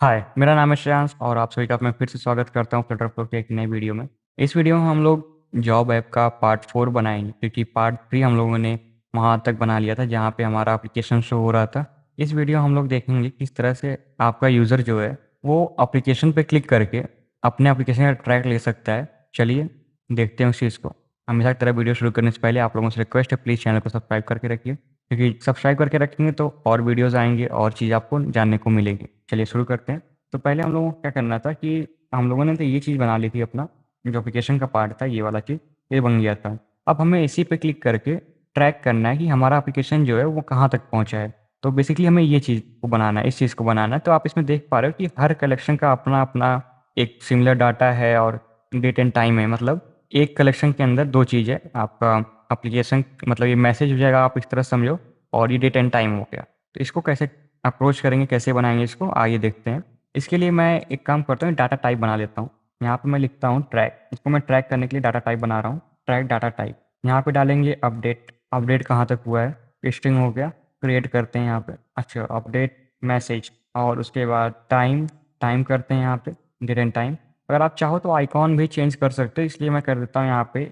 हाय, मेरा नाम है श्रेयांश और आप सभी का मैं फिर से स्वागत करता हूँ फ्लटरफ्लो की एक नई वीडियो में। इस वीडियो में हम लोग जॉब ऐप का पार्ट 4 बनाएंगे क्योंकि पार्ट 3 हम लोगों ने वहाँ तक बना लिया था जहाँ पे हमारा एप्लीकेशन शो हो रहा था। इस वीडियो में हम लोग देखेंगे किस तरह से आपका यूज़र जो है वो एप्लीकेशन पे क्लिक करके अपने एप्लीकेशन का ट्रैक ले सकता है। चलिए देखते हैं उस चीज़ को। हमेशा की तरह वीडियो शुरू करने से पहले आप लोगों से रिक्वेस्ट है, प्लीज़ चैनल को सब्सक्राइब करके रखिए क्योंकि सब्सक्राइब करके रखेंगे तो और वीडियोज़ आएँगे और चीज़ आपको जानने को मिलेगी। चलिए शुरू करते हैं। तो पहले हम लोगों को क्या करना था कि हम लोगों ने तो ये चीज़ बना ली थी, अपना जो एप्लीकेशन का पार्ट था ये वाला चीज़ ये बन गया था। अब हमें इसी पे क्लिक करके ट्रैक करना है कि हमारा एप्लीकेशन जो है वो कहाँ तक पहुँचा है। तो बेसिकली हमें ये चीज़ को बनाना है, इस चीज़ को बनाना है। तो आप इसमें देख पा रहे हो कि हर कलेक्शन का अपना-अपना एक सिमिलर डाटा है और डेट एंड टाइम है। मतलब एक कलेक्शन के अंदर 2 चीज़ है, आपका एप्लीकेशन मतलब ये मैसेज हो जाएगा, आप इस तरह समझो, और ये डेट एंड टाइम हो गया। तो इसको कैसे अप्रोच करेंगे, कैसे बनाएँगे इसको, आइए देखते हैं। इसके लिए मैं एक काम करता हूँ, डाटा टाइप बना लेता हूँ। यहाँ पे मैं लिखता हूँ ट्रैक, इसको मैं ट्रैक करने के लिए डाटा टाइप बना रहा हूँ, ट्रैक डाटा टाइप। यहाँ पे डालेंगे अपडेट, अपडेट कहाँ तक हुआ है, स्ट्रिंग हो गया, क्रिएट करते हैं यहाँ पे। अच्छा, अपडेट मैसेज, और उसके बाद टाइम, टाइम करते हैं यहाँ पे, डेट एंड टाइम। अगर आप चाहो तो आइकॉन भी चेंज कर सकते हो, इसलिए मैं कर देता हूँ यहाँ पे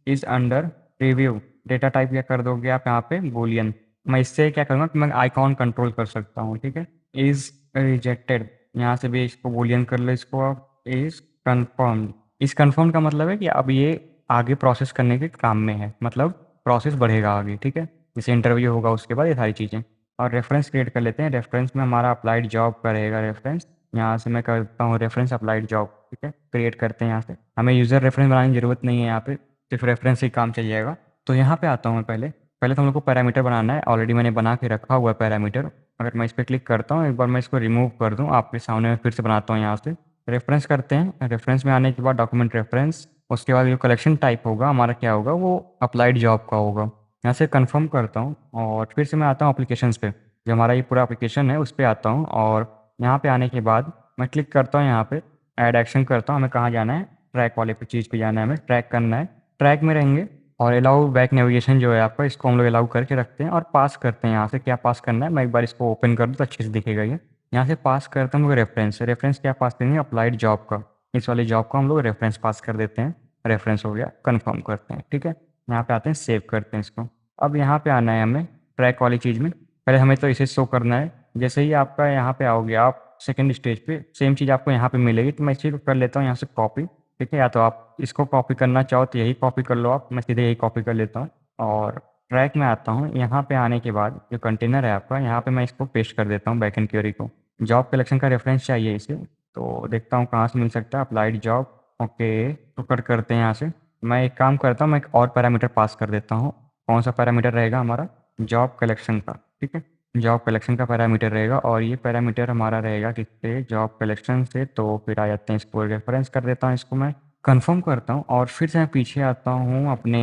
is under review. Data type क्या कर दोगे आप यहाँ पे, बूलियन। मैं इससे क्या करूँगा कि मैं आइकॉन कंट्रोल कर सकता हूँ, ठीक है। इज़ रिजेक्टेड, यहाँ से भी इसको बूलियन कर लो, इसको आप इज़ कन्फर्म्ड। इस कन्फर्म का मतलब है कि अब ये आगे प्रोसेस करने के काम में है, मतलब प्रोसेस बढ़ेगा आगे, ठीक है। जैसे इंटरव्यू होगा उसके बाद ये सारी चीज़ें। और रेफरेंस क्रिएट कर लेते हैं, रेफरेंस में हमारा अप्लाइड जॉब का रहेगा रेफरेंस। यहाँ से मैं करता हूँ रेफरेंस अप्लाइड जॉब, ठीक है, क्रिएट करते हैं यहाँ से। हमें यूज़र रेफरेंस बनाने की ज़रूरत नहीं है, यहाँ पे सिर्फ रेफरेंस से ही काम चल जाएगा। तो यहाँ पे आता हूँ मैं पहले पहले तो हम लोग को पैरामीटर बनाना है, ऑलरेडी मैंने बना के रखा हुआ है पैरामीटर। अगर मैं इस पर क्लिक करता हूँ, एक बार मैं इसको रिमूव कर दूँ, आपके सामने मैं फिर से बनाता हूँ। यहाँ से रेफरेंस करते हैं, रेफरेंस में आने के बाद डॉक्यूमेंट रेफरेंस, उसके बाद जो कलेक्शन टाइप होगा हमारा क्या होगा, वो अप्लाइड जॉब का होगा। यहाँ से कंफर्म करता हूँ और फिर से मैं आता हूँ एप्लीकेशंस पे, जो हमारा ये पूरा एप्लीकेशन है उस पर आता हूँ। और यहाँ पे आने के बाद मैं क्लिक करता हूँ, यहाँ पे ऐड एक्शन करता हूँ। हमें कहाँ जाना है, ट्रैक वाले पे चीज़ पे जाना है, हमें ट्रैक करना है। ट्रैक में रहेंगे और अलाउ बैक नेविगेशन जो है आपका, इसको हम लोग अलाउ करके रखते हैं और पास करते हैं। यहाँ से क्या पास करना है, मैं एक बार इसको ओपन कर दूँ तो अच्छे से दिखेगा ये। यहाँ से पास करते हैं हम लोग रेफरेंस, रेफरेंस क्या पास करेंगे, अप्लाइड जॉब का। इस वाले जॉब को हम लोग रेफरेंस पास कर देते हैं, रेफरेंस हो गया, कन्फर्म करते हैं, ठीक है। यहाँ पे आते हैं, सेव करते हैं इसको। अब यहाँ पे आना है हमें ट्रैक वाली चीज़ में, पहले हमें तो इसे शो करना है। जैसे ही आपका यहाँ पे आओगे आप सेकंड स्टेज पे, सेम चीज़ आपको यहाँ पे मिलेगी। तो मैं इस चीज़ को कर लेता हूँ यहाँ से कॉपी, ठीक है। या तो आप इसको कॉपी करना चाहो तो यही कॉपी कर लो आप, मैं सीधे यही कॉपी कर लेता हूँ। और ट्रैक में आता हूँ, यहाँ पे आने के बाद जो कंटेनर है आपका, यहाँ पे मैं इसको पेस्ट कर देता हूँ बैकएंड क्वेरी को। जॉब कलेक्शन का रेफरेंस चाहिए इसे, तो देखता हूँ कहाँ से मिल सकता है, अप्लाइड जॉब, ओके। तो कट करते हैं यहाँ से। मैं एक काम करता हूँ, मैं एक और पैरामीटर पास कर देता हूँ। कौन सा पैरामीटर रहेगा हमारा, जॉब कलेक्शन का, ठीक है। जॉब कलेक्शन का पैरामीटर रहेगा और ये पैरामीटर हमारा रहेगा किससे, जॉब कलेक्शन से। तो फिर आ जाते हैं, इसको रेफरेंस कर देता हूँ, इसको मैं कंफर्म करता हूँ और फिर से मैं पीछे आता हूँ अपने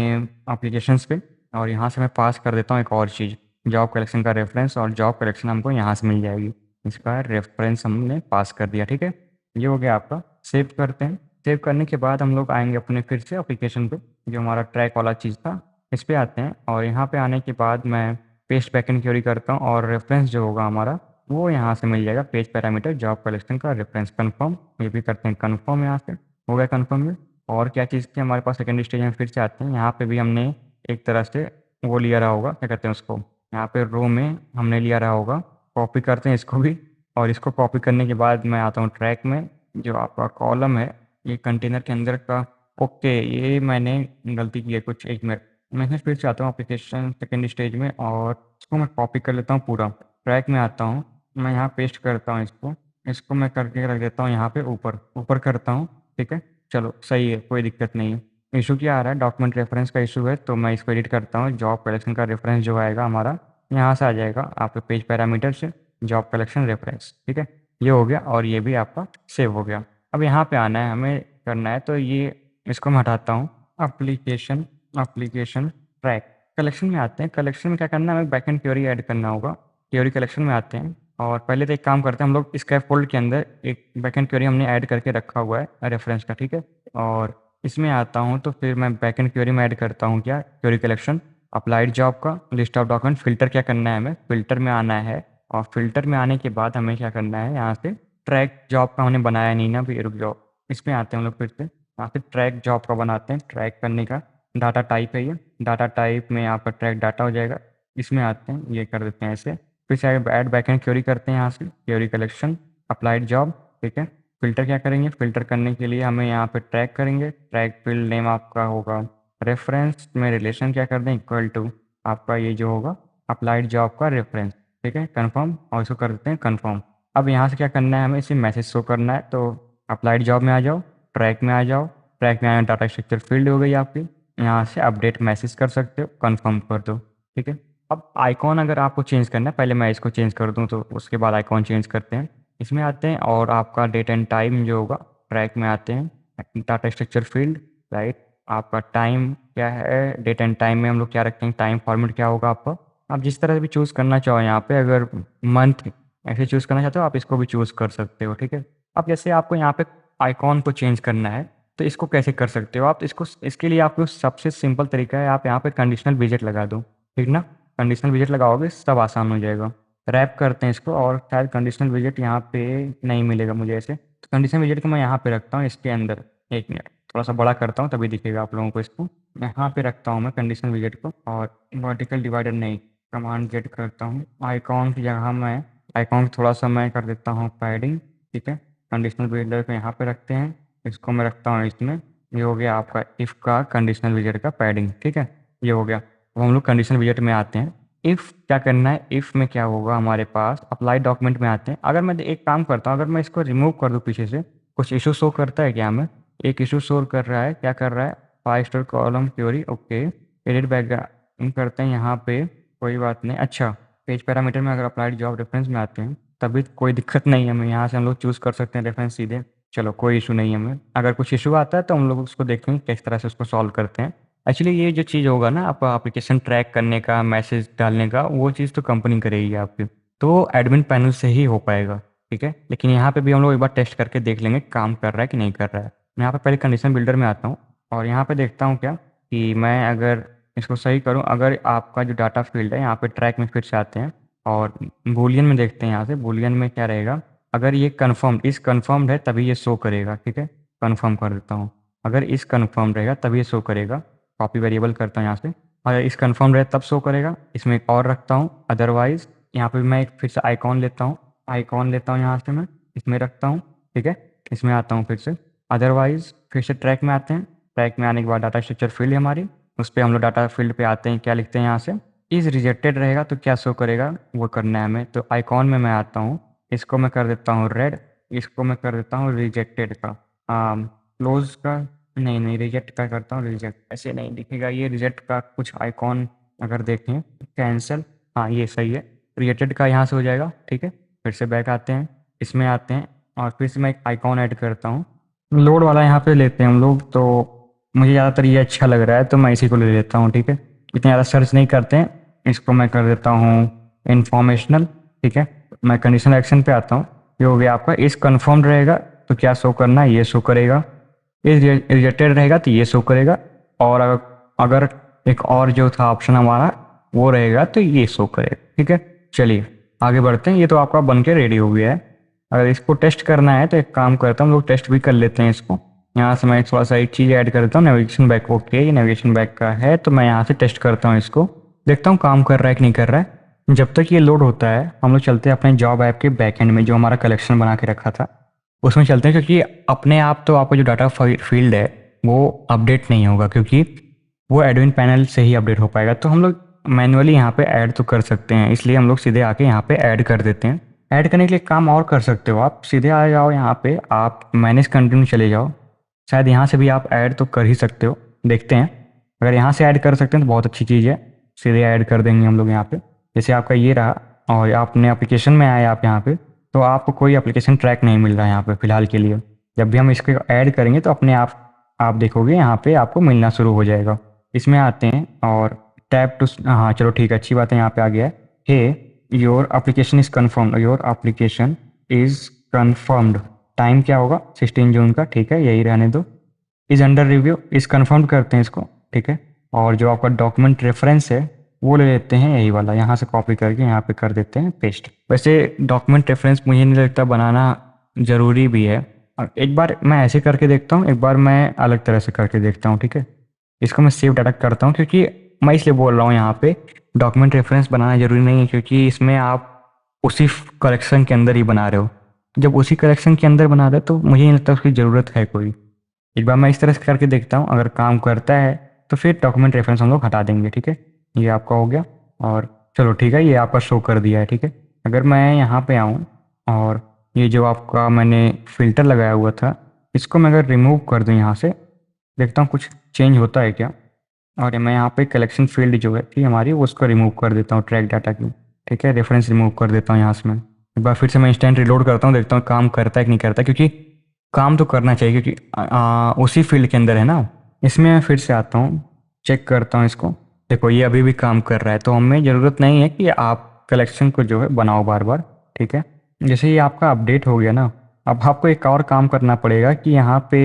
एप्लीकेशंस पे और यहाँ से मैं पास कर देता हूँ एक और चीज़, जॉब कलेक्शन का रेफरेंस। और जॉब कलेक्शन हमको यहाँ से मिल जाएगी, इसका रेफरेंस हमने पास कर दिया, ठीक है। ये हो गया आपका। सेव करते हैं, सेव करने के बाद हम लोग आएंगे अपने फिर से एप्लीकेशन पे, जो हमारा ट्रैक वाला चीज़ था, इस पे आते हैं। और यहाँ पे आने के बाद मैं पेस्ट बैकएंड क्वेरी करता हूँ और रेफरेंस जो होगा हमारा वो यहाँ से मिल जाएगा, पेज पैरामीटर जॉब कलेक्शन का रेफरेंस, कंफर्म। ये भी करते हैं कंफर्म, यहाँ से हो गया कंफर्म में। और क्या चीज़ थी हमारे पास, सेकंड स्टेज में फिर से आते हैं। यहाँ पे भी हमने एक तरह से वो लिया रहा होगा, क्या कहते हैं उसको, यहाँ पे रो में हमने लिया रहा होगा। कॉपी करते हैं इसको भी, और इसको कॉपी करने के बाद मैं आता हूँ ट्रैक में, जो आपका कॉलम है ये कंटेनर के अंदर का। ओके, ये मैंने गलती की है कुछ, एक मिनट। मैं इसमें फिर से आता हूँ एप्लीकेशन सेकंड स्टेज में और इसको मैं कॉपी कर लेता हूँ पूरा। ट्रैक में आता हूँ, मैं यहाँ पेस्ट करता हूँ इसको, इसको मैं करके रख देता हूँ यहाँ पे ऊपर, ऊपर करता हूँ, ठीक है। चलो सही है, कोई दिक्कत नहीं है। इशू क्या आ रहा है, डॉक्यूमेंट रेफरेंस का इशू है, तो मैं इसको एडिट करता हूँ। जॉब कलेक्शन का रेफरेंस जो आएगा हमारा, यहाँ से आ जाएगा आपके पेज पैरामीटर से, जॉब कलेक्शन रेफरेंस, ठीक है। ये हो गया और ये भी आपका सेव हो गया। अब यहाँ पे आना है, हमें करना है, तो ये इसको मैं हटाता हूँ। एप्लीकेशन, एप्लीकेशन ट्रैक, कलेक्शन में आते हैं। कलेक्शन में क्या करना है, हमें बैकएंड क्वेरी ऐड करना होगा। क्वेरी कलेक्शन में आते हैं और पहले तो एक काम करते हैं हम लोग, स्कैफोल्ड के अंदर एक बैकएंड क्वेरी हमने ऐड करके रखा हुआ है रेफरेंस का, ठीक है। और इसमें आता हूँ तो फिर मैं बैकएंड क्वेरी में ऐड करता हूँ क्या, क्वेरी कलेक्शन, अप्लाइड जॉब का, लिस्ट ऑफ डॉक्यूमेंट। फिल्टर क्या करना है, हमें फिल्टर में आना है और फिल्टर में आने के बाद हमें क्या करना है, यहाँ से ट्रैक जॉब का हमने बनाया नहीं ना, अभी रुक जाओ, इसमें आते हैं हम लोग फिर से। यहाँ पे ट्रैक जॉब का बनाते हैं, ट्रैक करने का डाटा टाइप है ये, डाटा टाइप में आपका ट्रैक डाटा हो जाएगा। इसमें आते हैं, ये कर देते हैं ऐसे, फिर से ऐड बैकएंड क्वेरी करते हैं, यहाँ से क्वेरी कलेक्शन अप्लाइड जॉब, ठीक है। फिल्टर क्या करेंगे, फिल्टर करने के लिए हमें यहाँ पे ट्रैक करेंगे, ट्रैक फील्ड नेम आपका होगा रेफरेंस में रिलेशन क्या कर दें इक्वल टू आपका ये जो होगा अप्लाइड जॉब का रेफरेंस, ठीक है, कन्फर्म, और इसको कर देते हैं कन्फर्म। अब यहाँ से क्या करना है, हमें इसे मैसेज शो करना है, तो अप्लाइड जॉब में आ जाओ, ट्रैक में आ जाओ, ट्रैक में आया डाटा स्ट्रक्चर फील्ड हो गई आपकी, यहाँ से अपडेट मैसेज कर सकते हो, कन्फर्म कर दो, ठीक है। अब आइकॉन अगर आपको चेंज करना है, पहले मैं इसको चेंज कर दूँ तो उसके बाद आइकॉन चेंज करते हैं। इसमें आते हैं और आपका डेट एंड टाइम जो होगा ट्रैक में आते हैं, डाटा स्ट्रक्चर फील्ड, राइट, आपका टाइम क्या है, डेट एंड टाइम में हम लोग क्या रखते हैं, टाइम फॉर्मेट क्या होगा आपका, आप जिस तरह से भी चूज़ करना चाहो यहाँ पे, अगर मंथ ऐसे चूज़ करना चाहते हो आप इसको भी चूज़ कर सकते हो, ठीक है। अब जैसे आपको यहाँ पे आइकॉन को चेंज करना है तो इसको कैसे कर सकते हो आप, इसको इसके लिए आपको सबसे सिंपल तरीका है, आप यहाँ पे कंडीशनल विजेट लगा दो, ठीक ना, कंडीशनल विजेट लगाओगे सब आसान हो जाएगा। रैप करते हैं इसको, और शायद कंडीशनल विजेट यहाँ पे नहीं मिलेगा मुझे ऐसे, तो कंडीशनल विजेट को मैं यहाँ पे रखता हूँ इसके अंदर, एक मिनट थोड़ा सा बड़ा करता हूँ तभी दिखेगा आप लोगों को, इसको यहाँ पे रखता हूँ मैं कंडीशनल विजेट को, और वर्टिकल डिवाइडर नहीं, कमांड जेड करता हूँ, आइकॉन की जगह मैं आइकॉन थोड़ा सा मैं कर देता हूँ पैडिंग, ठीक है। कंडीशनल विजेट को यहाँ पे रखते हैं, इसको मैं रखता हूँ इसमें, ये हो गया आपका इफ़ का कंडीशनल विजेट का पैडिंग, ठीक है, ये हो गया। अब हम लोग कंडीशनल विजेट में आते हैं, इफ़ क्या करना है, इफ़ में क्या होगा हमारे पास, अप्लाई डॉक्यूमेंट में आते हैं। अगर मैं एक काम करता हूँ, अगर मैं इसको रिमूव कर दूँ पीछे से, कुछ इशू शो करता है क्या हमें, एक इशू शो कर रहा है, क्या कर रहा है, 5 star column query, okay, edit background करते हैं यहाँ पे, कोई बात नहीं। अच्छा, पेज पैरामीटर में अगर अप्लाइड जॉब रेफरेंस में आते हैं तभी कोई दिक्कत नहीं है, हमें यहाँ से हम लोग चूज़ कर सकते हैं रेफरेंस सीधे, चलो कोई इशू नहीं है हमें। अगर कुछ इशू आता है तो हम लोग उसको देखेंगे किस तरह से उसको सॉल्व करते हैं। एक्चुअली ये जो चीज़ होगा ना, आपका एप्लीकेशन ट्रैक करने का, मैसेज डालने का, वो चीज़ तो कंपनी करेगी आपकी, तो एडमिन पैनल से ही हो पाएगा, ठीक है। लेकिन यहाँ पे भी हम लोग एक बार टेस्ट करके देख लेंगे काम कर रहा है कि नहीं कर रहा है। मैं यहाँ पे पहले कंडीशन बिल्डर में आता हूँ और यहाँ पे देखता हूँ क्या कि मैं अगर इसको सही करूँ, अगर आपका जो डाटा फील्ड है यहाँ पे ट्रैक में फिर से आते हैं और बूलियन में देखते हैं, यहाँ से बूलियन में क्या रहेगा, अगर ये कन्फर्म्ड, इस कन्फर्म्ड है तभी ये शो करेगा, ठीक है, कन्फर्म कर देता हूँ। अगर इस कन्फर्म रहेगा तभी ये शो करेगा, कॉपी वेरिएबल करता हूँ यहाँ से, अगर इस कन्फर्म रहे तब शो करेगा। इसमें एक और रखता हूँ अदरवाइज, यहाँ पे मैं एक फिर से आइकॉन लेता हूँ, आइकॉन लेता हूँ यहाँ से मैं, इसमें रखता हूँ, ठीक है। इसमें आता हूँ फिर से अदरवाइज, फिर से ट्रैक में आते हैं, ट्रैक में आने के बाद डाटा स्ट्रक्चर फील्ड है हमारी, उस पर हम लोग डाटा फील्ड पे आते हैं, क्या लिखते हैं यहाँ से, इज रिजेक्टेड रहेगा तो क्या शो करेगा वो करना है हमें। तो आइकॉन में मैं आता हूँ, इसको मैं कर देता हूँ रेड, इसको मैं कर देता हूँ रिजेक्टेड का, क्लोज का नहीं रिजेक्ट का करता हूँ, रिजेक्ट ऐसे नहीं दिखेगा ये, रिजेक्ट का कुछ आइकॉन अगर देखें, कैंसिल, हाँ ये सही है, रिजेक्टेड का यहाँ से हो जाएगा, ठीक है। फिर से बैक आते हैं, इसमें आते हैं और फिर से मैं एक आइकॉन ऐड करता हूँ, लोड वाला यहाँ पे लेते हैं हम लोग, तो मुझे ज़्यादातर ये अच्छा लग रहा है तो मैं इसी को ले लेता हूँ, ठीक है। इतना ज़्यादा सर्च नहीं करते हैं, इसको मैं कर देता हूँ इन्फॉर्मेशनल, ठीक है। मैं कंडीशनल एक्शन पे आता हूँ, ये हो गया आपका, इस कन्फर्म रहेगा तो क्या शो करना है, ये शो करेगा, इस रिजेक्टेड रहेगा तो ये शो करेगा, और अगर एक और जो था ऑप्शन हमारा वो रहेगा तो ये शो करेगा, ठीक है। चलिए आगे बढ़ते हैं, ये तो आपका बन के रेडी हो गया है। अगर इसको टेस्ट करना है तो एक काम करता हूँ, लोग टेस्ट भी कर लेते हैं इसको, यहाँ से मैं थोड़ा सा एक चीज़ ऐड करता हूँ, नेविगेशन बैक, ओके ये नेविगेशन बैक का है, तो मैं यहाँ से टेस्ट करता हूँ इसको, देखता हूँ काम कर रहा है कि नहीं कर रहा है। जब तक ये लोड होता है हम लोग चलते हैं अपने जॉब ऐप के बैक एंड में, जो हमारा कलेक्शन बना के रखा था उसमें चलते हैं, क्योंकि अपने आप तो आपका जो डाटा फील्ड है वो अपडेट नहीं होगा, क्योंकि वो एडमिन पैनल से ही अपडेट हो पाएगा। तो हम लोग मैनुअली यहाँ पे ऐड तो कर सकते हैं, इसलिए हम लोग सीधे आके यहाँ पे ऐड कर देते हैं। ऐड करने के लिए काम और कर सकते हो, आप सीधे आ जाओ यहाँ पे, आप मैनेज कंटेंट में चले जाओ, शायद यहाँ से भी आप ऐड तो कर ही सकते हो, देखते हैं। अगर यहाँ से ऐड कर सकते हैं तो बहुत अच्छी चीज़ है, सीधे ऐड कर देंगे हम लोग यहाँ पे। जैसे आपका ये रहा और आपने एप्लीकेशन में आए आप यहाँ पे, तो आपको कोई एप्लीकेशन ट्रैक नहीं मिल रहा है यहाँ पे फिलहाल के लिए। जब भी हम इसको ऐड करेंगे तो अपने आप देखोगे यहाँ पे आपको मिलना शुरू हो जाएगा। इसमें आते हैं और टैप टू, हाँ चलो ठीक है, अच्छी बात है, यहाँ पे आ गया है, hey your application is confirmed, your application is confirmed, time क्या होगा 16 जून का, ठीक है यही रहने दो, इज अंडर रिव्यू, इस कन्फर्म करते हैं इसको, ठीक है। और जो आपका डॉक्यूमेंट रेफरेंस है वो ले लेते हैं यही वाला, यहाँ से कॉपी करके यहाँ पे कर देते हैं पेस्ट। वैसे डॉक्यूमेंट रेफरेंस मुझे नहीं लगता बनाना ज़रूरी भी है। और एक बार मैं ऐसे करके देखता हूँ, एक बार मैं अलग तरह से करके देखता हूँ, ठीक है। इसको मैं सेव डाटा करता हूँ, क्योंकि मैं इसलिए बोल रहा हूँ यहाँ पे डॉक्यूमेंट रेफरेंस बनाना ज़रूरी नहीं है, क्योंकि इसमें आप उसी कलेक्शन के अंदर ही बना रहे हो। जब उसी कलेक्शन के अंदर बना रहे हो तो मुझे नहीं लगता उसकी ज़रूरत है कोई। एक बार मैं इस तरह से करके देखता हूँ, अगर काम करता है तो फिर डॉक्यूमेंट रेफरेंस हम लोग हटा देंगे, ठीक है। ये आपका हो गया, और चलो ठीक है, ये आपका शो कर दिया है, ठीक है। अगर मैं यहाँ पे आऊँ और ये जो आपका मैंने फ़िल्टर लगाया हुआ था, इसको मैं अगर रिमूव कर दूँ यहाँ से, देखता हूँ कुछ चेंज होता है क्या। और मैं यहाँ पे कलेक्शन फील्ड जो है थी हमारी, उसको रिमूव कर देता हूँ ट्रैक डाटा की, ठीक है। रेफरेंस रिमूव कर देता हूँ यहाँ से मैं। एक बार फिर से मैं इंस्टेंट रिलोड करता हूँ, देखता हूँ काम करता है कि नहीं करता, क्योंकि काम तो करना चाहिए, क्योंकि उसी फील्ड के अंदर है ना। इसमें मैं फिर से आता हूँ, चेक करता हूँ इसको। देखो ये अभी भी काम कर रहा है, तो हमें ज़रूरत नहीं है कि आप कलेक्शन को जो है बनाओ बार बार, ठीक है। जैसे ये आपका अपडेट हो गया ना, अब आपको एक और काम करना पड़ेगा कि यहाँ पे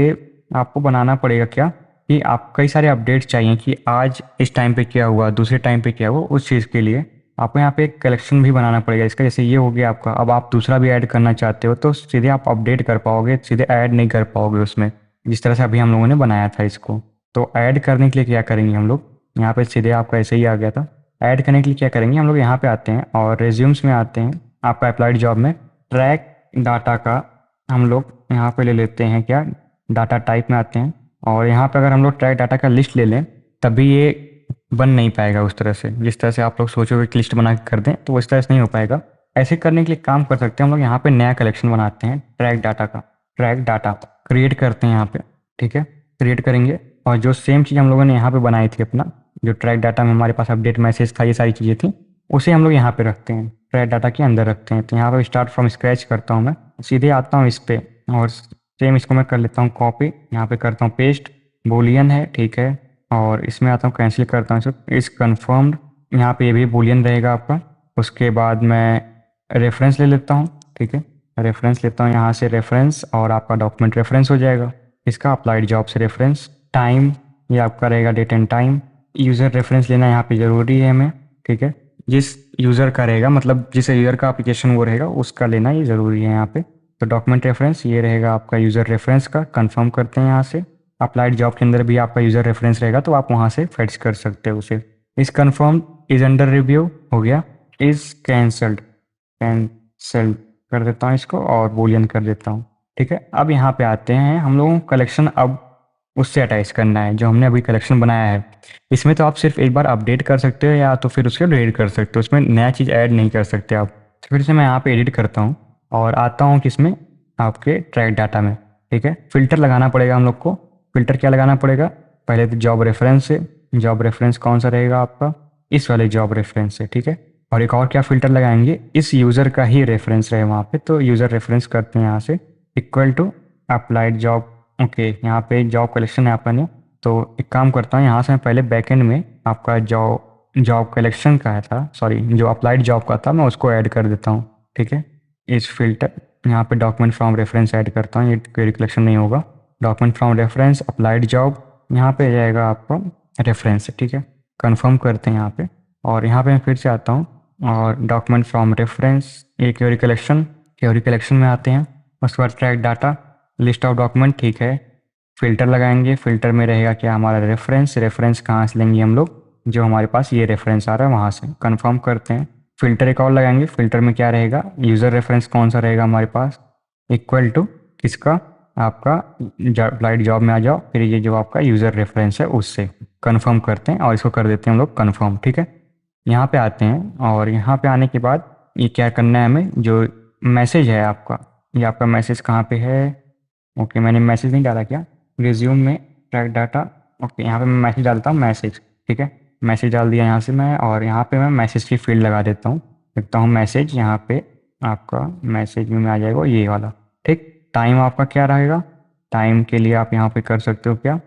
आपको बनाना पड़ेगा क्या, कि आप कई सारे अपडेट्स चाहिए कि आज इस टाइम पे क्या हुआ, दूसरे टाइम पे क्या हुआ, उस चीज़ के लिए आपको यहाँ पे एक कलेक्शन भी बनाना पड़ेगा इसका। जैसे ये हो गया आपका, अब आप दूसरा भी ऐड करना चाहते हो तो सीधे आप अपडेट कर पाओगे, सीधे ऐड नहीं कर पाओगे उसमें, जिस तरह से अभी हम लोगों ने बनाया था इसको। तो ऐड करने के लिए क्या करेंगे हम लोग, यहाँ पे सीधे आपका ऐसे ही आ गया था। ऐड करने के लिए क्या करेंगे हम लोग, यहाँ पे आते हैं और रेज्यूम्स में आते हैं, आपका अप्लाइड जॉब में ट्रैक डाटा का हम लोग यहाँ पे ले लेते हैं क्या, डाटा टाइप में आते हैं। और यहाँ पे अगर हम लोग ट्रैक डाटा का लिस्ट ले लें, तभी ये बन नहीं पाएगा उस तरह से, जिस तरह से आप लोग सोचोगे कि लिस्ट बना के कर दें, तो इस तरह से नहीं हो पाएगा। ऐसे करने के लिए काम कर सकते हैं हम लोग, यहाँ पे नया कलेक्शन बनाते हैं ट्रैक डाटा का, ट्रैक डाटा क्रिएट करते हैं यहाँ पे, ठीक है। क्रिएट करेंगे और जो सेम चीज़ हम लोगों ने यहाँ पे बनाई थी अपना, जो ट्रैक डाटा में हमारे पास अपडेट मैसेज था, ये सारी चीज़ें थी, उसे हम लोग यहाँ पे रखते हैं, ट्रैक डाटा के अंदर रखते हैं। तो यहाँ पे स्टार्ट फ्रॉम स्क्रैच करता हूँ मैं, सीधे आता हूँ इस पे और सेम इसको मैं कर लेता हूँ कॉपी, यहाँ पे करता हूँ पेस्ट, बूलियन है, ठीक है। और इसमें आता हूँ कैंसिल करता हूँ इसको, इस कन्फर्म्ड, यहाँ पे ये भी बूलियन रहेगा आपका। उसके बाद मैं रेफरेंस ले लेता हूँ, ठीक है। रेफरेंस लेता हूँ यहाँ से रेफरेंस, और आपका डॉक्यूमेंट रेफरेंस हो जाएगा इसका। अप्लाइड जॉब से रेफरेंस, टाइम ये आपका रहेगा date and time. User reference लेना यहाँ पे ज़रूरी है हमें, ठीक है। जिस यूज़र का रहेगा, मतलब जिस यूज़र का एप्लीकेशन वो रहेगा उसका लेना ये ज़रूरी है यहाँ पे। तो डॉक्यूमेंट रेफरेंस ये रहेगा आपका यूज़र रेफरेंस का, कंफर्म करते हैं यहाँ से। अप्लाइड जॉब के अंदर भी आपका यूज़र रेफरेंस रहेगा, तो आप वहाँ से फेच कर सकते हो उसे। इस कन्फर्म, इज़ अंडर रिव्यू हो गया, इज़ कैंसल्ड, कैंसल कर देता हूँ इसको और बूलियन कर देता हूँ, ठीक है। अब यहाँ पे आते हैं, हम लोगों को कलेक्शन अब उससे अटैच करना है जो हमने अभी कलेक्शन बनाया है। इसमें तो आप सिर्फ एक बार अपडेट कर सकते हो या तो फिर उसको डिलीट कर सकते हो, उसमें नया चीज़ ऐड नहीं कर सकते आप। तो फिर से मैं यहाँ पे एडिट करता हूँ और आता हूँ किसमें, आपके ट्रैक डाटा में, ठीक है। फिल्टर लगाना पड़ेगा हम लोग को। फिल्टर क्या लगाना पड़ेगा, पहले तो जॉब रेफरेंस से, जॉब रेफरेंस कौन सा रहेगा आपका, इस वाले जॉब रेफरेंस से, ठीक है। और एक और क्या फिल्टर लगाएंगे, इस यूज़र का ही रेफरेंस रहे वहाँ पे, तो यूज़र रेफरेंस करते हैं यहाँ से, equal to applied job. Okay, यहाँ पे जॉब कलेक्शन है अपन ने, तो एक काम करता हूँ, यहाँ से मैं पहले बैकएंड में आपका जॉब कलेक्शन का था, सॉरी जो अप्लाइड जॉब का था, मैं उसको ऐड कर देता हूँ, ठीक है। इस फिल्टर यहाँ पे डॉक्यूमेंट फ्रॉम रेफरेंस ऐड करता हूँ, ये क्वेरी कलेक्शन नहीं होगा। Document from reference applied job, यहाँ पे जाएगा आपको रेफरेंस, ठीक है। कंफर्म करते हैं यहाँ पे, और यहाँ पे मैं फिर से आता हूँ और डॉक्यूमेंट फ्रॉम रेफरेंस, ये क्वेरी कलेक्शन में आते हैं। उसके बाद track data, list of document, ठीक है। फिल्टर लगाएंगे, फिल्टर में रहेगा क्या, हमारा रेफरेंस कहाँ से लेंगे हम लोग, जो हमारे पास ये रेफरेंस आ रहा है वहाँ से। कंफर्म करते हैं, फिल्टर एक और लगाएंगे, फिल्टर में क्या रहेगा, यूज़र रेफरेंस कौन सा रहेगा हमारे पास, इक्वल टू किसका, आपका अप्लाइड जॉब में आ जाओ, फिर ये जो आपका यूज़र रेफरेंस है उससे कंफर्म करते हैं और इसको कर देते हैं हम लोग कंफर्म, ठीक है। यहाँ पे आते हैं और यहाँ पे आने के बाद ये क्या करना है हमें, जो मैसेज है आपका, ये आपका मैसेज कहाँ पे है। ओके, मैंने मैसेज नहीं डाला क्या, रिज्यूम में ट्रैक डाटा। ओके, यहाँ पे मैं मैसेज डालता हूँ, मैसेज, ठीक है। मैसेज डाल दिया यहाँ से मैं, और यहाँ पे मैं मैसेज की फील्ड लगा देता हूँ, लिखता हूँ मैसेज, यहाँ पे आपका मैसेज में आ जाएगा ये वाला, ठीक। टाइम आपका क्या रहेगा, टाइम के लिए आप यहाँ पे कर सकते हो क्या,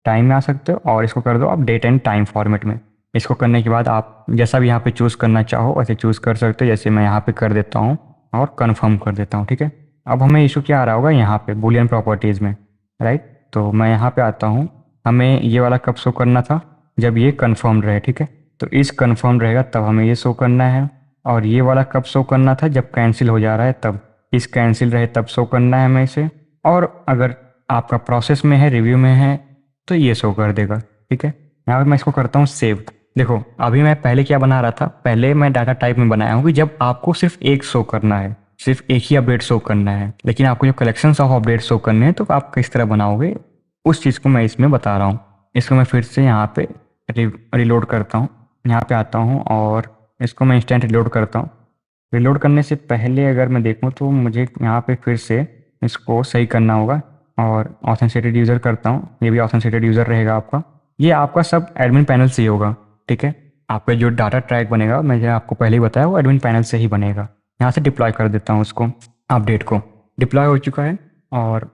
टाइम में आ सकते हो और इसको कर दो आप डेट एंड टाइम फॉर्मेट में। इसको करने के बाद आप जैसा भी यहाँ पे चूज़ करना चाहो वैसे चूज़ कर सकते हो, जैसे मैं यहाँ पे कर देता हूँ और कन्फर्म कर देता हूँ, ठीक है। अब हमें इशू क्या आ रहा होगा यहाँ पे बूलियन प्रॉपर्टीज़ में, राइट। तो मैं यहाँ पे आता हूँ, हमें ये वाला कब शो करना था, जब ये कन्फर्म्ड रहे, ठीक है। तो इस कन्फर्म्ड रहेगा तब हमें ये शो करना है, और ये वाला कब शो करना था, जब कैंसिल हो जा रहा है तब। इस कैंसिल रहे तब शो करना है हमें इसे, और अगर आपका प्रोसेस में है, रिव्यू में है, तो ये शो कर देगा। ठीक है, यहाँ पे मैं इसको करता हूँ सेव। देखो अभी मैं पहले क्या बना रहा था, पहले मैं डाटा टाइप में बनाया हूँ कि जब आपको सिर्फ एक शो करना है, सिर्फ एक ही अपडेट शो करना है, लेकिन आपको जो कलेक्शन ऑफ अपडेट शो करने हैं तो आप किस तरह बनाओगे उस चीज़ को मैं इसमें बता रहा हूँ। इसको मैं फिर से यहाँ पे रिलोड करता हूँ, यहाँ पे आता हूँ और इसको मैं इंस्टेंट रिलोड करता हूँ। रिलोड करने से पहले अगर मैं देखूँ तो मुझे यहाँ पे फिर से इसको सही करना होगा और ऑथेंटिकेटेड यूज़र करता हूँ। ये भी ऑथेंटिकेटेड यूज़र रहेगा आपका, ये आपका सब एडमिन पैनल से ही होगा। ठीक है, आपका जो डाटा ट्रैक बनेगा मैंने आपको पहले ही बताया वो एडमिन पैनल से ही बनेगा। यहाँ से डिप्लॉय कर देता हूँ उसको, अपडेट को। डिप्लॉय हो चुका है और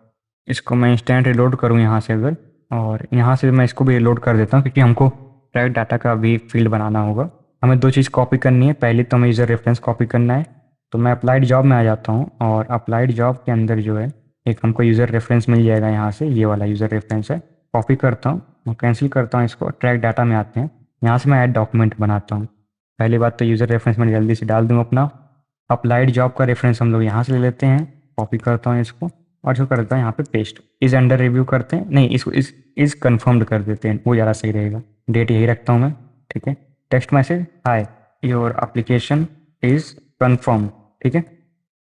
इसको मैं इंस्टेंट रिलोड करूँ यहाँ से अगर, और यहाँ से मैं इसको भी रिलोड कर देता हूँ क्योंकि हमको ट्रैक डाटा का भी फील्ड बनाना होगा। हमें दो चीज़ कॉपी करनी है, पहले तो हमें यूज़र रेफरेंस कॉपी करना है, तो मैं अप्लाइड जॉब में आ जाता हूँ और अप्लाइड जॉब के अंदर जो है एक हमको यूज़र रेफरेंस मिल जाएगा, यहाँ से ये वाला यूज़र रेफरेंस है। कॉपी करता हूँ और कैंसिल करता हूँ इसको, ट्रैक डाटा में आते हैं, यहाँ से मैं ऐड डॉक्यूमेंट बनाता हूँ। पहली बात तो यूज़र रेफरेंस मैं जल्दी से डाल दूँ अपना, अप्लाइड जॉब का रेफरेंस हम लोग यहाँ से ले लेते हैं, कॉपी करता हूँ इसको और जो करता हूँ यहाँ पे पेस्ट। इज अंडर रिव्यू करते हैं, नहीं इसको इज कन्फर्म्ड कर देते हैं, वो ज़्यादा सही रहेगा। डेट यही रखता हूँ मैं। ठीक है, text message hi your application is confirm. ठीक है,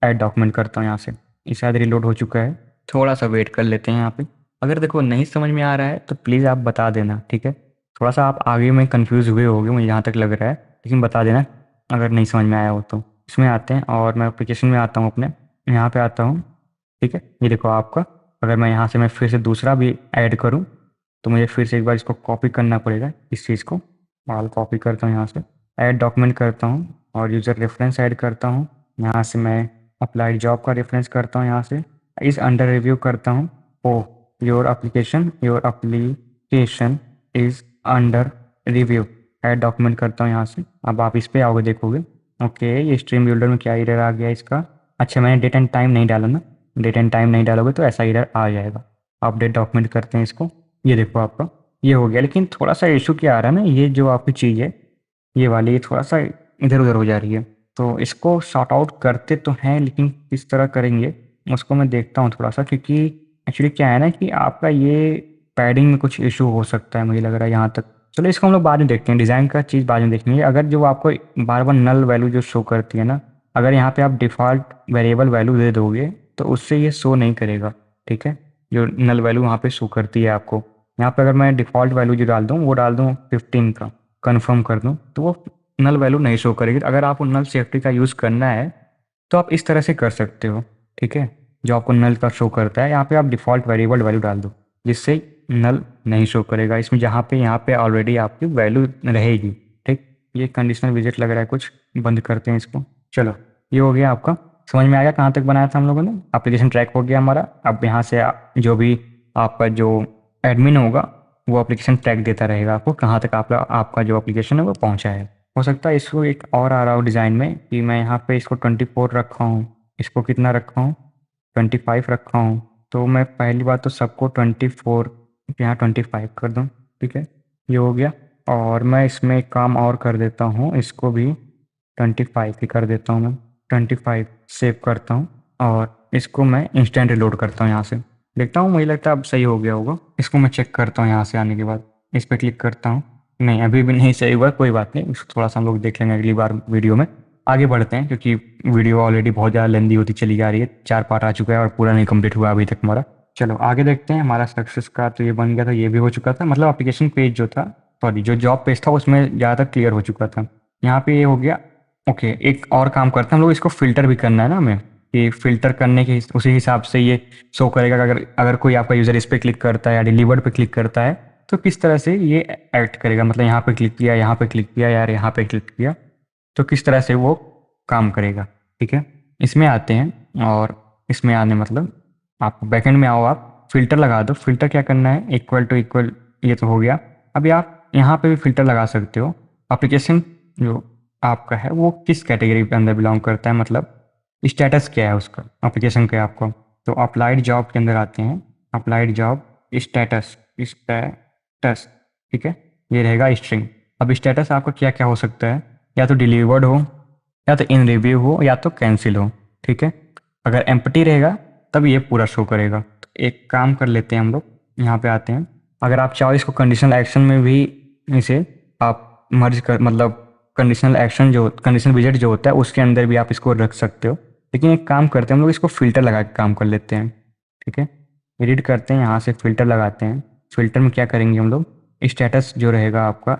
ऐड डॉक्यूमेंट करता हूँ यहाँ से, ये शायद रिलोड हो चुका है, थोड़ा सा वेट कर लेते हैं यहाँ पे। अगर देखो नहीं समझ में आ रहा है तो प्लीज़ आप बता देना। ठीक है, थोड़ा सा आप आगे में कंफ्यूज हुए होगे मुझे जहाँ तक लग रहा है, लेकिन बता देना अगर नहीं समझ में आया हो तो। इसमें आते हैं और मैं एप्लीकेशन में आता हूँ अपने, यहाँ पे आता हूँ। ठीक है, ये देखो आपका, अगर मैं यहाँ से मैं फिर से दूसरा भी ऐड करूँ तो मुझे फिर से एक बार इसको कॉपी करना पड़ेगा, इस चीज़ को माल कॉपी करता हूँ यहाँ से, ऐड डॉक्यूमेंट करता हूँ और यूज़र रेफरेंस ऐड करता हूँ। यहाँ से मैं अप्लाइड जॉब का रेफरेंस करता हूँ, यहाँ से इस अंडर रिव्यू करता हूँ। Oh your application is under review, add document करता हूँ यहाँ से। अब आप इस पर आओगे देखोगे, ओके ये स्ट्रीम बिल्डर में क्या एरर आ गया इसका। अच्छा मैंने डेट एंड टाइम नहीं डाला ना, डेट एंड टाइम नहीं डालोगे तो ऐसा एरर आ जाएगा। अपडेट डॉक्यूमेंट करते हैं इसको, ये देखो आपका ये हो गया। लेकिन थोड़ा सा इशू क्या आ रहा है ना, ये जो आपकी चीज़ है ये वाली, ये थोड़ा सा इधर उधर हो जा रही है, तो इसको सॉर्ट आउट करते तो हैं लेकिन किस तरह करेंगे उसको मैं देखता हूँ थोड़ा सा। क्योंकि एक्चुअली क्या है ना कि आपका ये पैडिंग में कुछ इशू हो सकता है मुझे लग रहा है यहाँ तक। चलो इसको हम लोग बाद में देखते हैं, डिज़ाइन का चीज़ बाद में देखेंगे। अगर जो आपको बार बार नल वैल्यू जो शो करती है ना, अगर यहाँ पे आप डिफ़ॉल्ट वेरिएबल वैल्यू दे दोगे तो उससे ये शो नहीं करेगा। ठीक है, जो नल वैल्यू वहाँ पे शो करती है आपको, यहाँ पे अगर मैं डिफ़ॉल्ट वैल्यू जो डाल दूँ वो डाल दूँ 15 का, कन्फर्म कर दूँ, तो वो नल वैल्यू नहीं शो करेगी। अगर आपको नल सेफ्टी का यूज़ करना है तो आप इस तरह से कर सकते हो। ठीक है, जो आपको नल का शो करता है यहाँ पे आप डिफ़ॉल्ट वेरिएबल वैल्यू डाल दो, जिससे नल नहीं शो करेगा इसमें, जहाँ पे यहाँ पे ऑलरेडी आपकी वैल्यू रहेगी। ठीक, ये कंडीशनल विजिट लग रहा है कुछ, बंद करते हैं इसको। चलो ये हो गया आपका, समझ में आ गया कहाँ तक बनाया था हम लोगों ने। एप्लीकेशन ट्रैक हो गया हमारा। अब यहाँ से जो भी आपका जो एडमिन होगा वो एप्लीकेशन ट्रैक देता रहेगा आपको कहाँ तक आपका जो एप्लीकेशन है वो पहुँचा है। हो सकता है इसको एक और आ रहा हो डिज़ाइन में कि मैं यहाँ पे इसको 24 रखा हूँ, इसको कितना रखा हूँ 25 रखा हूँ, तो मैं पहली बात तो सबको 24 यहाँ 25 कर दूँ। ठीक है, ये हो गया। और मैं इसमें एक काम और कर देता हूँ, इसको भी 25 ही कर देता हूँ मैं, 25 सेव करता हूँ और इसको मैं इंस्टेंट रिलोड करता हूँ। यहाँ से देखता हूँ, मुझे लगता है अब सही हो गया होगा। इसको मैं चेक करता हूँ यहाँ से आने के बाद, इस पर क्लिक करता हूँ, नहीं अभी भी नहीं सही हुआ, कोई बात नहीं, इसको थोड़ा सा हम लोग देख लेंगे अगली बार वीडियो में। आगे बढ़ते हैं क्योंकि वीडियो ऑलरेडी बहुत ज़्यादा लेंदी होती चली जा रही है, 4 पार्ट आ चुका है और पूरा नहीं कंप्लीट हुआ अभी तक हमारा। चलो आगे देखते हैं। हमारा सक्सेस का तो ये बन गया था, ये भी हो चुका था, मतलब एप्लीकेशन पेज जो था, सॉरी जो जॉब पेज था उसमें ज़्यादातर क्लियर हो चुका था। यहाँ पे ये हो गया। ओके, एक और काम करते हैं हम लोग, इसको फिल्टर भी करना है ना हमें, कि फिल्टर करने के उसी हिसाब से ये शो करेगा। अगर अगर कोई आपका यूज़र इस पर क्लिक करता है या डिलीवर्ड पे क्लिक करता है तो किस तरह से ये एक्ट करेगा, मतलब यहाँ पे क्लिक किया, यहाँ पे क्लिक किया, यार यहाँ पे क्लिक किया, तो किस तरह से वो काम करेगा। ठीक है, इसमें आते हैं और इसमें आने मतलब आप बैकएंड में आओ, आप फिल्टर लगा दो। फिल्टर क्या करना है, इक्वल टू इक्वल, ये तो हो गया। अभी आप यहाँ पे भी फिल्टर लगा सकते हो। एप्लीकेशन जो आपका है वो किस कैटेगरी के अंदर बिलोंग करता है, मतलब स्टेटस क्या है उसका, एप्लीकेशन का आपको। तो अप्लाइड जॉब के अंदर आते हैं, अप्लाइड जॉब स्टेटस, स्टेटस। ठीक है, ये रहेगा स्ट्रिंग। अब स्टेटस आपका क्या क्या हो सकता है, या तो डिलीवर्ड हो, या तो इन रिव्यू हो, या तो कैंसिल हो। ठीक है, अगर एम्प्टी रहेगा तब ये पूरा शो करेगा। तो एक काम कर लेते हैं हम लोग, यहाँ पे आते हैं। अगर आप चाहो इसको कंडीशनल एक्शन में भी इसे आप मर्ज कर, मतलब कंडीशनल विजेट जो होता है उसके अंदर भी आप इसको रख सकते हो। लेकिन एक काम करते हैं हम लोग, इसको फिल्टर लगा के काम कर लेते हैं। ठीक है, एडिट करते हैं, यहाँ से फिल्टर लगाते हैं। फिल्टर में क्या करेंगे हम लोग, स्टेटस जो रहेगा आपका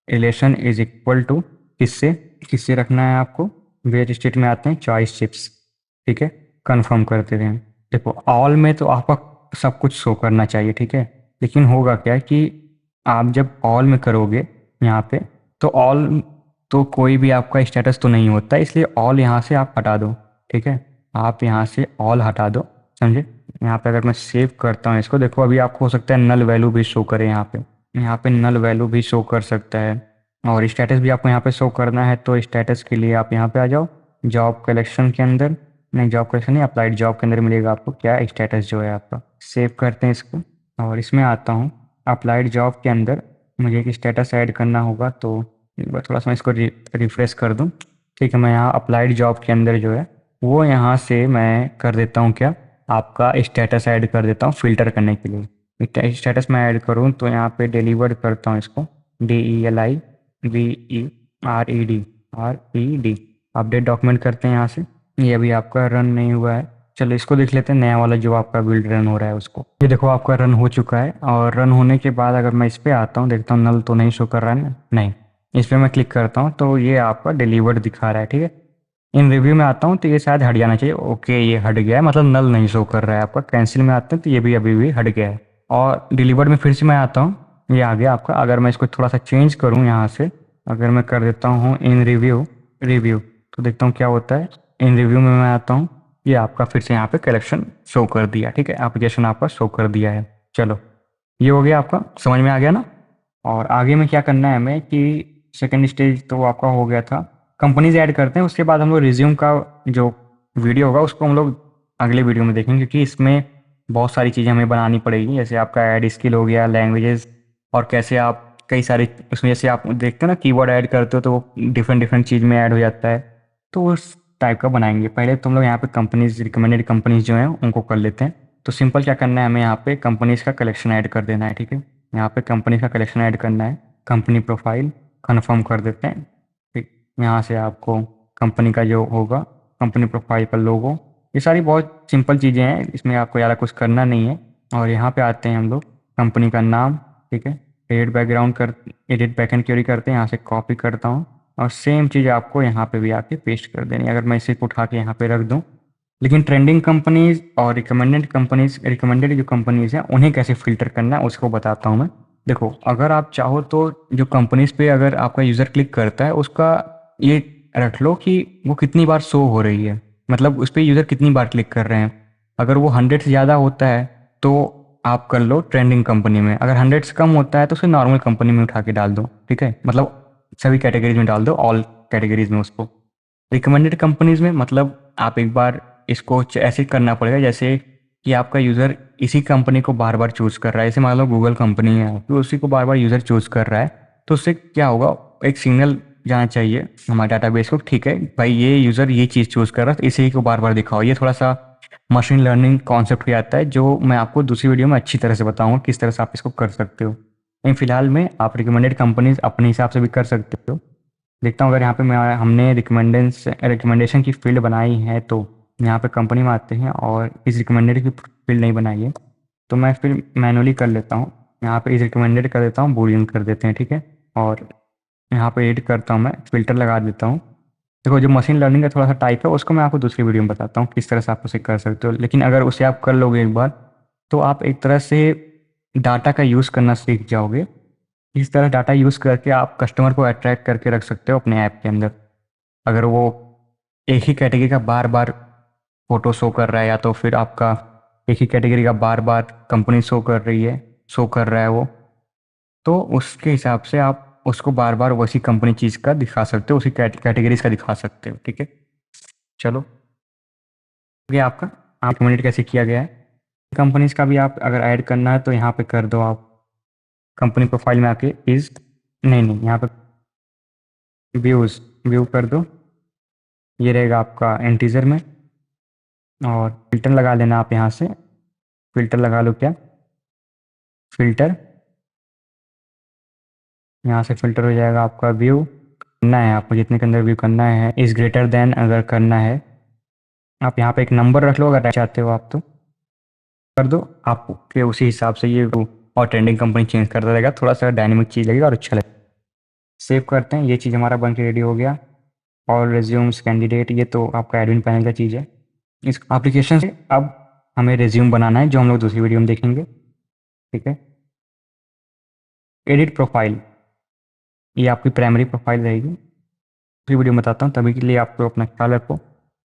रिलेशन इज इक्वल टू किससे किससे रखना है आपको। वेट स्टेट में आते हैं, चॉइस चिप्स। ठीक है, कंफर्म करते हैं। देखो ऑल में तो आपका सब कुछ शो करना चाहिए, ठीक है। लेकिन होगा क्या कि आप जब ऑल में करोगे यहाँ पे, तो ऑल तो कोई भी आपका स्टेटस तो नहीं होता, इसलिए ऑल यहाँ से आप हटा दो। ठीक है, आप यहाँ से ऑल हटा दो, समझे। यहाँ पे अगर मैं सेव करता हूँ इसको, देखो अभी आपको हो सकता है नल वैल्यू भी शो करे। यहाँ पे नल वैल्यू भी शो कर सकता है, और स्टेटस भी आपको यहाँ पे शो करना है। तो स्टेटस के लिए आप यहाँ पे आ जाओ, जॉब कलेक्शन के अंदर, नहीं जॉब कलेक्शन नहीं, अप्लाइड जॉब के अंदर मिलेगा आपको क्या, स्टेटस जो है आपका। सेव करते हैं इसको, और इसमें आता हूँ अप्लाइड जॉब के अंदर। मुझे एक स्टेटस ऐड करना होगा, तो एक बार थोड़ा सा मैं इसको रिफ्रेश कर दूँ। ठीक है, मैं यहाँ अप्लाइड जॉब के अंदर जो है वो यहाँ से मैं कर देता हूँ क्या, आपका स्टेटस ऐड कर देता हूँ फिल्टर करने के लिए। स्टेटस मैं ऐड करूँ तो यहाँ पे डिलीवर्ड करता हूँ इसको, DELIVERED अपडेट डॉक्यूमेंट करते हैं यहाँ से। ये अभी आपका रन नहीं हुआ है, चलो इसको देख लेते हैं, नया वाला जो आपका बिल्ड रन हो रहा है उसको। ये देखो आपका रन हो चुका है, और रन होने के बाद अगर मैं इस पर आता हूँ, देखता हूँ नल तो नहीं शो कर रहा है ना, नहीं। इस पर मैं क्लिक करता हूँ तो ये आपका डिलीवर्ड दिखा रहा है। ठीक है, इन रिव्यू में आता हूँ तो ये शायद हट जाना चाहिए। ओके, ये हट गया है, मतलब नल नहीं शो कर रहा है आपका। कैंसिल में आते हैं तो ये भी अभी भी हट गया है, और डिलीवर्ड में फिर से मैं आता हूँ, ये आ गया आपका। अगर मैं इसको थोड़ा सा चेंज करूँ यहाँ से, अगर मैं कर देता हूँ इन रिव्यू, तो देखता हूँ क्या होता है। इन रिव्यू में मैं आता हूँ, ये आपका फिर से यहाँ पे कलेक्शन शो कर दिया। ठीक है, एप्लीकेशन आपका शो कर दिया है। चलो, ये हो गया आपका, समझ में आ गया ना। और आगे में क्या करना है हमें कि सेकंड स्टेज तो आपका हो गया था, कंपनीज ऐड करते हैं। उसके बाद हम लोग रिज्यूम का जो वीडियो होगा उसको हम लोग अगले वीडियो में देखेंगे, क्योंकि इसमें बहुत सारी चीज़ें हमें बनानी पड़ेगी। जैसे आपका ऐड स्किल हो गया, लैंग्वेजेस, और कैसे आप कई सारी उसमें, जैसे आप देखते हो ना कीवर्ड ऐड करते हो तो वो डिफरेंट डिफरेंट चीज़ में ऐड हो जाता है, तो उस टाइप का बनाएंगे। पहले तो हम लोग यहाँ पे कंपनीज, रिकमेंडेड कंपनीज जो हैं उनको कर लेते हैं। तो सिंपल क्या करना है, हमें यहाँ पे कंपनीज का कलेक्शन ऐड कर देना है। ठीक है, यहाँ पे कंपनी का कलेक्शन ऐड करना है, कंपनी प्रोफाइल कन्फर्म कर देते हैं। ठीक, यहाँ से आपको कंपनी का जो होगा, कंपनी प्रोफाइल का लोगो, ये सारी बहुत सिंपल चीज़ें हैं, इसमें आपको ज़्यादा कुछ करना नहीं है। और यहाँ पे आते हैं हम लोग, कंपनी का नाम। ठीक है, एडिट बैकएंड क्वेरी करते हैं, यहाँ से कॉपी करता हूँ, और सेम चीज़ आपको यहाँ पे भी आके पेस्ट कर देनी है। अगर मैं इसे उठा के यहाँ पे रख दूँ, लेकिन ट्रेंडिंग कंपनीज और रिकमेंडेड जो कंपनीज हैं उन्हें कैसे फिल्टर करना है उसको बताता हूँ मैं। देखो, अगर आप चाहो तो जो कंपनीज पे अगर आपका यूज़र क्लिक करता है उसका ये रख लो कि वो कितनी बार शो हो रही है, मतलब उस पर यूज़र कितनी बार क्लिक कर रहे हैं। अगर वो 100 से ज़्यादा होता है तो आप कर लो ट्रेंडिंग कंपनी में, अगर 100 से कम होता है तो उसे नॉर्मल कंपनी में उठा के डाल दो। ठीक है, मतलब सभी कैटेगरीज में डाल दो, ऑल कैटेगरीज में उसको। रिकमेंडेड कंपनीज में मतलब आप एक बार इसको ऐसे करना पड़ेगा जैसे कि आपका यूज़र इसी कंपनी को बार बार चूज़ कर रहा है। जैसे मान लो गूगल कंपनी है, तो उसी को बार बार यूज़र चूज़ कर रहा है, तो उससे क्या होगा, एक सिग्नल जाना चाहिए हमारे डाटाबेस को, ठीक है भाई ये यूज़र ये चीज़ चूज़ कर रहा है तो इसी को बार बार दिखाओ। ये थोड़ा सा मशीन लर्निंग कॉन्सेप्ट हो जाता है, जो मैं आपको दूसरी वीडियो में अच्छी तरह से बताऊंगा किस तरह से आप इसको कर सकते हो। लेकिन फिलहाल में आप रिकमेंडेड कंपनीज अपने हिसाब से भी कर सकते हो। देखता हूँ अगर यहाँ पे मैं हमने रिकमेंडेशन की फील्ड बनाई है, तो यहाँ पे कंपनी में आते हैं और इस रिकमेंडेड की फील्ड नहीं बनाई है, तो मैं फिर मैनुअली कर लेता हूँ। यहाँ पे इस रिकमेंडेड कर देता हूँ, बूलियन कर देते हैं। ठीक है, और यहाँ पे एडिट करता हूँ, मैं फिल्टर लगा देता हूँ। देखो जो मशीन लर्निंग का थोड़ा सा टाइप है उसको मैं आपको दूसरी वीडियो में बताता हूँ किस तरह से आप उसे कर सकते हो। लेकिन अगर उसे आप कर लोगे एक बार, तो आप एक तरह से डाटा का यूज़ करना सीख जाओगे। इस तरह डाटा यूज़ करके आप कस्टमर को अट्रैक्ट करके रख सकते हो अपने ऐप के अंदर। अगर वो एक ही कैटेगरी का बार बार फोटो शो कर रहा है, या तो फिर आपका एक ही कैटेगरी का बार बार कंपनी शो कर रहा है वो, तो उसके हिसाब से आप उसको बार बार वैसी कंपनी चीज़ का दिखा सकते हो, उसी कैटेगरीज का दिखा सकते हो। ठीक है, चलो ये आपका आप कम्युनिट कैसे किया गया है। कंपनीज का भी आप अगर ऐड करना है तो यहाँ पे कर दो, आप कंपनी प्रोफाइल में आके इज, नहीं यहाँ पे व्यू कर दो, ये रहेगा आपका इंटीजर में। और फ़िल्टर लगा लेना आप यहाँ से। फ़िल्टर लगा लो क्या, फ़िल्टर, यहाँ से फ़िल्टर हो जाएगा आपका व्यू। करना है आपको जितने के अंदर व्यू करना है, इज़ ग्रेटर देन अगर करना है, आप यहाँ पे एक नंबर रख लो अगर चाहते हो आप तो कर दो। आपके उसी हिसाब से ये और ट्रेंडिंग कंपनी चेंज करता रहेगा, थोड़ा सा डायनेमिक चीज़ लगेगा और अच्छा लगेगा। सेव करते हैं, ये चीज़ हमारा बन के रेडी हो गया। और रिज्यूम्स कैंडिडेट, ये तो आपका एडमिन पैनल का चीज़ है। इस एप्लीकेशन से अब हमें रिज्यूम बनाना है, जो हम लोग दूसरी वीडियो में देखेंगे। ठीक है, एडिट प्रोफाइल, ये आपकी प्राइमरी प्रोफाइल रहेगी। दूसरी वीडियो में बताता हूँ, तभी के लिए आपको अपना ख्याल रखो।